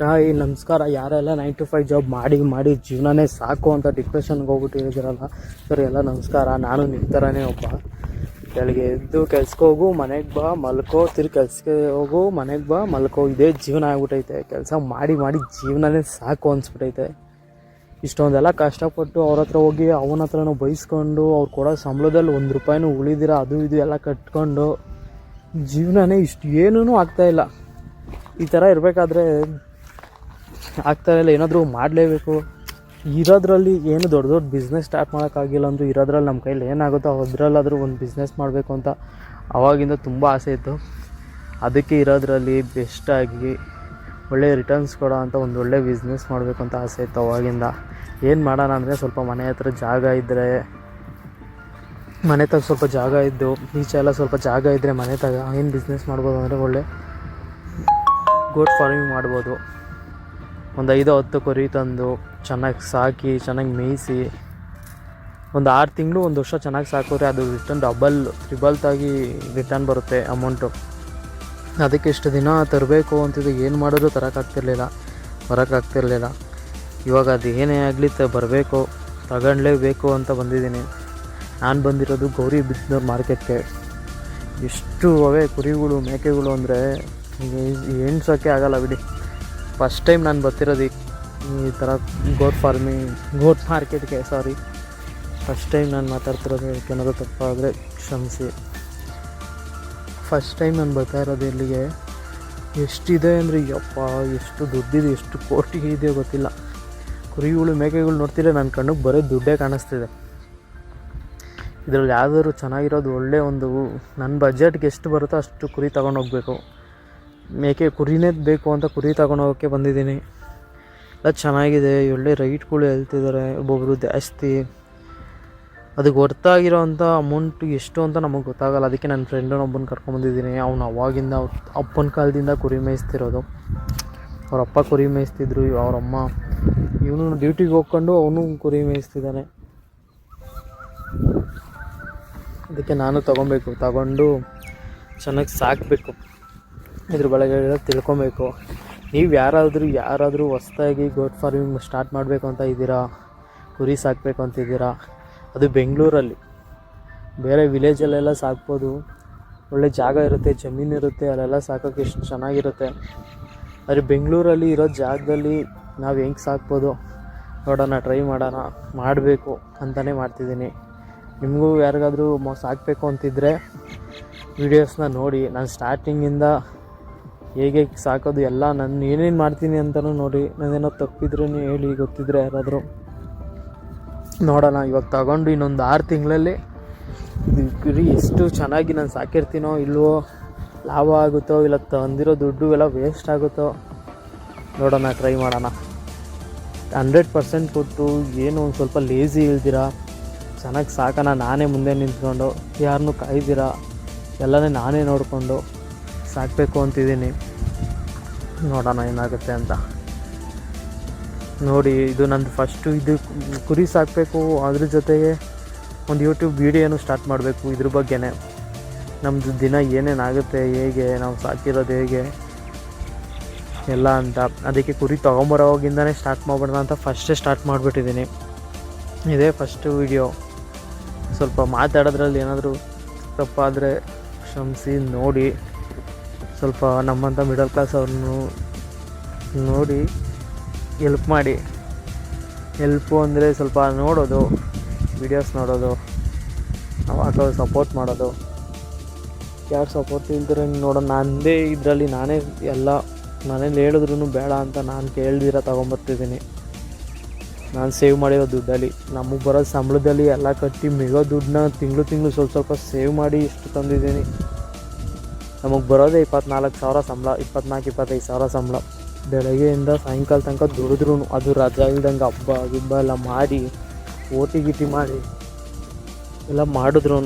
Hi ನಮಸ್ಕಾರ. ಯಾರೆಲ್ಲ 9 to 5 job ಮಾಡಿ ಜೀವನನೇ ಸಾಕು ಅಂತ ಡಿಪ್ರೆಷನ್ಗೆ ಹೋಗ್ಬಿಟ್ಟಿದ್ದೀರಲ್ಲ ಸರ್, ಎಲ್ಲ ನಮಸ್ಕಾರ. ನಾನು ನಿಮ್ಮ ಥರನೇ ಒಬ್ಬ. ಬೆಳಗ್ಗೆ ಎದ್ದು ಕೆಲ್ಸಕ್ಕೆ ಹೋಗು, ಮನೆಗೆ ಬಾ, ಮಲ್ಕೋ, ತಿರ್ಗಿ ಕೆಲ್ಸಕ್ಕೆ ಹೋಗು, ಮನೆಗೆ ಬಾ, ಮಲ್ಕೋ, ಇದೇ ಜೀವನ ಆಗ್ಬಿಟ್ಟೈತೆ. ಕೆಲಸ ಮಾಡಿ ಜೀವನನೇ ಸಾಕು ಅನಿಸ್ಬಿಟ್ಟೈತೆ. ಇಷ್ಟೊಂದೆಲ್ಲ ಕಷ್ಟಪಟ್ಟು ಅವ್ರ ಹತ್ರ ಹೋಗಿ ಅವನ ಹತ್ರನೂ ಬೈಸ್ಕೊಂಡು ಅವ್ರು ಕೊಡೋ ಸಂಬಳದಲ್ಲಿ 1 ರೂಪಾಯಿನೂ ಉಳಿದಿರ ಅದು ಇದು ಎಲ್ಲ ಕಟ್ಕೊಂಡು ಜೀವನನೇ ಏನೂ ಆಗ್ತಾಯಿಲ್ಲ. ಈ ಥರ ಇರಬೇಕಾದ್ರೆ ಆಗ್ತಾಯಿಲ್ಲ. ಏನಾದರೂ ಮಾಡಲೇಬೇಕು. ಇರೋದ್ರಲ್ಲಿ ಏನು ದೊಡ್ಡ ಬಿಸ್ನೆಸ್ ಸ್ಟಾರ್ಟ್ ಮಾಡೋಕ್ಕಾಗಿಲ್ಲ ಅಂದರೂ ಇರೋದ್ರಲ್ಲಿ ನಮ್ಮ ಕೈಲಿ ಏನಾಗುತ್ತೋ ಅದರಲ್ಲಾದರೂ ಒಂದು ಬಿಸ್ನೆಸ್ ಮಾಡಬೇಕು ಅಂತ ಆವಾಗಿಂದ ತುಂಬ ಆಸೆ ಇತ್ತು. ಅದಕ್ಕೆ ಇರೋದ್ರಲ್ಲಿ ಬೆಸ್ಟಾಗಿ ಒಳ್ಳೆಯ ರಿಟರ್ನ್ಸ್ ಕೊಡೋ ಅಂತ ಒಂದು ಒಳ್ಳೆ ಬಿಸ್ನೆಸ್ ಮಾಡಬೇಕು ಅಂತ ಆಸೆ ಇತ್ತು ಅವಾಗಿಂದ. ಏನು ಮಾಡೋಣ ಅಂದರೆ ಸ್ವಲ್ಪ ಮನೆ ಹತ್ರ ಜಾಗ ಇದ್ದರೆ, ಮನೆ ತಗ ಸ್ವಲ್ಪ ಜಾಗ ಇದ್ದು ಈಚೆ ಎಲ್ಲ ಸ್ವಲ್ಪ ಜಾಗ ಇದ್ದರೆ ಮನೆ ತಗ ಏನು ಬಿಸ್ನೆಸ್ ಮಾಡ್ಬೋದು ಅಂದರೆ ಒಳ್ಳೆ ಗೋಟ್ ಫಾರ್ಮಿಂಗ್ ಮಾಡ್ಬೋದು. ಒಂದು 5-10 ಕುರಿ ತಂದು ಚೆನ್ನಾಗಿ ಸಾಕಿ ಚೆನ್ನಾಗಿ ಮೇಯಿಸಿ ಒಂದು 6 ತಿಂಗಳು 1 ವರ್ಷ ಚೆನ್ನಾಗಿ ಸಾಕಿದ್ರೆ ಅದು ರಿಟರ್ನ್ ಡಬಲ್ ಟ್ರಿಬಲ್ ತಾಗಿ ರಿಟರ್ನ್ ಬರುತ್ತೆ ಅಮೌಂಟು. ಅದಕ್ಕೆ ಇಷ್ಟು ದಿನ ತರಬೇಕು ಅಂತಿದ್ದು ಏನು ಮಾಡಿದ್ರು ಬರೋಕ್ಕಾಗ್ತಿರ್ಲಿಲ್ಲ. ಇವಾಗ ಅದು ಏನೇ ಆಗಲಿ ಬರಬೇಕು, ತಗೊಳ್ಳೇಬೇಕು ಅಂತ ಬಂದಿದ್ದೀನಿ. ನಾನು ಬಂದಿರೋದು ಗೌರಿಬಿದನೂರು ಮಾರ್ಕೆಟ್ಗೆ. ಎಷ್ಟು ಅವೇ ಕುರಿಗಳು ಮೇಕೆಗಳು ಅಂದರೆ ಎಣ್ಸೋಕ್ಕೆ ಆಗಲ್ಲ ಬಿಡಿ. ಫಸ್ಟ್ ಟೈಮ್ ನಾನು ಬರ್ತಿರೋದು ಈ ಥರ ಗೋಟ್ ಮಾರ್ಕೆಟ್ಗೆ. ಫಸ್ಟ್ ಟೈಮ್ ನಾನು ಮಾತಾಡ್ತಿರೋದು. ಏನಾದರೂ ತಪ್ಪಾದರೆ ಕ್ಷಮಿಸಿ. ಫಸ್ಟ್ ಟೈಮ್ ನಾನು ಬರ್ತಾ ಇರೋದು ಇಲ್ಲಿಗೆ. ಎಷ್ಟಿದೆ ಅಂದರೆ ಎಷ್ಟು ದುಡ್ಡಿದೆ, ಎಷ್ಟು ಕೋಟಿ ಇದೆಯೋ ಗೊತ್ತಿಲ್ಲ. ಕುರಿಗಳು ಮೇಕೆಗಳು ನೋಡ್ತಿಲ್ಲ, ನನ್ನ ಕಣ್ಣಿಗೆ ಬರೋ ದುಡ್ಡೇ ಕಾಣಿಸ್ತಿದೆ. ಇದರಲ್ಲಿ ಯಾವ್ದಾದ್ರು ಚೆನ್ನಾಗಿರೋದು ಒಳ್ಳೆ ಒಂದು ನನ್ನ ಬಜೆಟ್ಗೆ ಎಷ್ಟು ಬರುತ್ತೋ ಅಷ್ಟು ಕುರಿ ತೊಗೊಂಡೋಗ್ಬೇಕು. ಕುರಿನೇ ಬೇಕು ಅಂತ ಕುರಿ ತೊಗೊಂಡೋಗೋಕ್ಕೆ ಬಂದಿದ್ದೀನಿ. ಎಲ್ಲ ಚೆನ್ನಾಗಿದೆ, ಒಳ್ಳೆ ರೈಟ್ಗಳು ಹೇಳ್ತಿದ್ದಾರೆ. ಒಬ್ಬೊಬ್ಬರು ಜಾಸ್ತಿ ಅದಕ್ಕೆ ಹೊರ್ತಾಗಿರೋ ಅಂಥ ಅಮೌಂಟು ಎಷ್ಟು ಅಂತ ನಮಗೆ ಗೊತ್ತಾಗಲ್ಲ. ಅದಕ್ಕೆ ನನ್ನ ಫ್ರೆಂಡನ್ನೊಬ್ಬನ ಕರ್ಕೊಂಬಂದಿದ್ದೀನಿ. ಅವನು ಅವಾಗಿಂದ ಅಪ್ಪನ ಕಾಲದಿಂದ ಕುರಿ ಮೇಯಿಸ್ತಿರೋದು. ಅವ್ರ ಅಪ್ಪ ಕುರಿ ಮೇಯಿಸ್ತಿದ್ರು, ಅವರಮ್ಮ. ಇವನು ಡ್ಯೂಟಿಗೆ ಹೋಗ್ಕೊಂಡು ಅವನು ಕುರಿ ಮೇಯಿಸ್ತಿದ್ದಾನೆ. ಅದಕ್ಕೆ ನಾನು ತಗೊಂಡು ಚೆನ್ನಾಗಿ ಸಾಕಬೇಕು. ಇದ್ರ ಬಳಗೆ ತಿಳ್ಕೊಬೇಕು. ನೀವು ಯಾರಾದರೂ ಹೊಸ್ದಾಗಿ ಗೋಟ್ ಫಾರ್ಮಿಂಗ್ ಸ್ಟಾರ್ಟ್ ಮಾಡಬೇಕು ಅಂತ ಇದ್ದೀರಾ, ಕುರಿ ಸಾಕಬೇಕು ಅಂತಿದ್ದೀರಾ, ಅದು ಬೆಂಗಳೂರಲ್ಲಿ. ಬೇರೆ ವಿಲೇಜಲ್ಲೆಲ್ಲ ಸಾಕ್ಬೋದು, ಒಳ್ಳೆ ಜಾಗ ಇರುತ್ತೆ, ಜಮೀನಿರುತ್ತೆ, ಅಲ್ಲೆಲ್ಲ ಸಾಕೋಕ್ಕೆ ಎಷ್ಟು ಚೆನ್ನಾಗಿರುತ್ತೆ. ಆದರೆ ಬೆಂಗಳೂರಲ್ಲಿ ಇರೋ ಜಾಗದಲ್ಲಿ ನಾವು ಹೆಂಗೆ ಸಾಕ್ಬೋದು ನೋಡೋಣ, ಟ್ರೈ ಮಾಡಬೇಕು ಅಂತಲೇ ಮಾಡ್ತಿದ್ದೀನಿ. ನಿಮಗೂ ಯಾರಿಗಾದರೂ ಸಾಕಬೇಕು ಅಂತಿದ್ದರೆ ವೀಡಿಯೋಸ್ನ ನೋಡಿ. ನಾನು ಸ್ಟಾರ್ಟಿಂಗಿಂದ ಹೇಗೆ ಸಾಕೋದು ಎಲ್ಲ ನಾನು ಏನೇನು ಮಾಡ್ತೀನಿ ಅಂತಲೂ ನೋಡಿ. ನಾನೇನೋ ತಪ್ಪಿದ್ರೂ ಹೇಳಿ, ಗೊತ್ತಿದ್ದರೆ ಯಾರಾದರೂ ನೋಡೋಣ. ಇವಾಗ ತಗೊಂಡು ಇನ್ನೊಂದು 6 ತಿಂಗಳಲ್ಲಿ ಕುರಿ ಎಷ್ಟು ಚೆನ್ನಾಗಿ ನಾನು ಸಾಕಿರ್ತೀನೋ ಇಲ್ವೋ, ಲಾಭ ಆಗುತ್ತೋ ಇಲ್ಲ ತಂದಿರೋ ದುಡ್ಡು ಎಲ್ಲ ವೇಸ್ಟ್ ಆಗುತ್ತೋ ನೋಡೋಣ, ಟ್ರೈ ಮಾಡೋಣ. 100% ಕೊಟ್ಟು ಏನು ಒಂದು ಸ್ವಲ್ಪ ಲೇಝಿ ಇಲ್ದಿರ ಚೆನ್ನಾಗಿ ಸಾಕೋಣ. ನಾನೇ ಮುಂದೆ ನಿಂತ್ಕೊಂಡು, ಯಾರನ್ನೂ ಕಾಯ್ದಿರ ಎಲ್ಲನೇ ನಾನೇ ನೋಡಿಕೊಂಡು ಸಾಕಬೇಕು ಅಂತಿದ್ದೀನಿ. ನೋಡೋಣ ಏನಾಗುತ್ತೆ ಅಂತ ನೋಡಿ. ಇದು ನಂದು ಫಸ್ಟು. ಇದು ಕುರಿ ಸಾಕಬೇಕು, ಅದ್ರ ಜೊತೆಗೆ ಒಂದು ಯೂಟ್ಯೂಬ್ ವೀಡಿಯೋನು ಸ್ಟಾರ್ಟ್ ಮಾಡಬೇಕು ಇದ್ರ ಬಗ್ಗೆನೇ. ನಮ್ಮದು ದಿನ ಏನೇನಾಗುತ್ತೆ, ಹೇಗೆ ನಾವು ಸಾಕಿರೋದು ಹೇಗೆ ಎಲ್ಲ ಅಂತ. ಅದಕ್ಕೆ ಕುರಿ ತೊಗೊಂಬರೋವಾಗಿಂದನೇ ಸ್ಟಾರ್ಟ್ ಮಾಡ್ಬಿಡೋಣ ಅಂತ ಫಸ್ಟೇ ಸ್ಟಾರ್ಟ್ ಮಾಡಿಬಿಟ್ಟಿದ್ದೀನಿ. ಇದೇ ಫಸ್ಟು ವೀಡಿಯೋ. ಸ್ವಲ್ಪ ಮಾತಾಡೋದ್ರಲ್ಲಿ ಏನಾದರೂ ತಪ್ಪಾದರೆ ಕ್ಷಮಿಸಿ. ನೋಡಿ, ಸ್ವಲ್ಪ ನಮ್ಮಂಥ ಮಿಡಲ್ ಕ್ಲಾಸ್ ಅವ್ರನ್ನು ನೋಡಿ ಎಲ್ಪ್ ಮಾಡಿ. ಎಲ್ಪು ಅಂದರೆ ಸ್ವಲ್ಪ ನೋಡೋದು, ವೀಡಿಯೋಸ್ ನೋಡೋದು, ನಾವು ಹಾಕೋದು ಸಪೋರ್ಟ್ ಮಾಡೋದು. ಯಾರು ಸಪೋರ್ಟ್ ಇಲ್ದಿರ ನೋಡೋಣ. ನನ್ನದೇ ಇದರಲ್ಲಿ ನಾನೇ ಎಲ್ಲ ಮನೇಲಿ ಹೇಳಿದ್ರೂ ಬೇಡ ಅಂತ ನಾನು ಕೇಳ್ದಿರ ತೊಗೊಂಬರ್ತಿದ್ದೀನಿ. ನಾನು ಸೇವ್ ಮಾಡಿರೋ ದುಡ್ಡಲ್ಲಿ, ನಮಗೆ ಬರೋ ಸಂಬಳದಲ್ಲಿ ಎಲ್ಲ ಕಟ್ಟಿ ಮಿಗೋ ದುಡ್ಡನ್ನ ತಿಂಗಳು ಸ್ವಲ್ಪ ಸೇವ್ ಮಾಡಿ ಇಷ್ಟು ತಂದಿದ್ದೀನಿ. ನಮಗೆ ಬರೋದೇ 24,000 ಸಂಬಳ, 24-25 ಸಾವಿರ ಸಂಬಳ. ಬೆಳಗ್ಗೆಯಿಂದ ಸಾಯಂಕಾಲ ತನಕ ದುಡಿದ್ರೂ, ಅದು ರಜಾ ಇಲ್ದಂಗೆ ಹಬ್ಬ ಎಲ್ಲ ಮಾಡಿ ಓಟಿ ಗಿಟಿ ಮಾಡಿ ಎಲ್ಲ ಮಾಡಿದ್ರು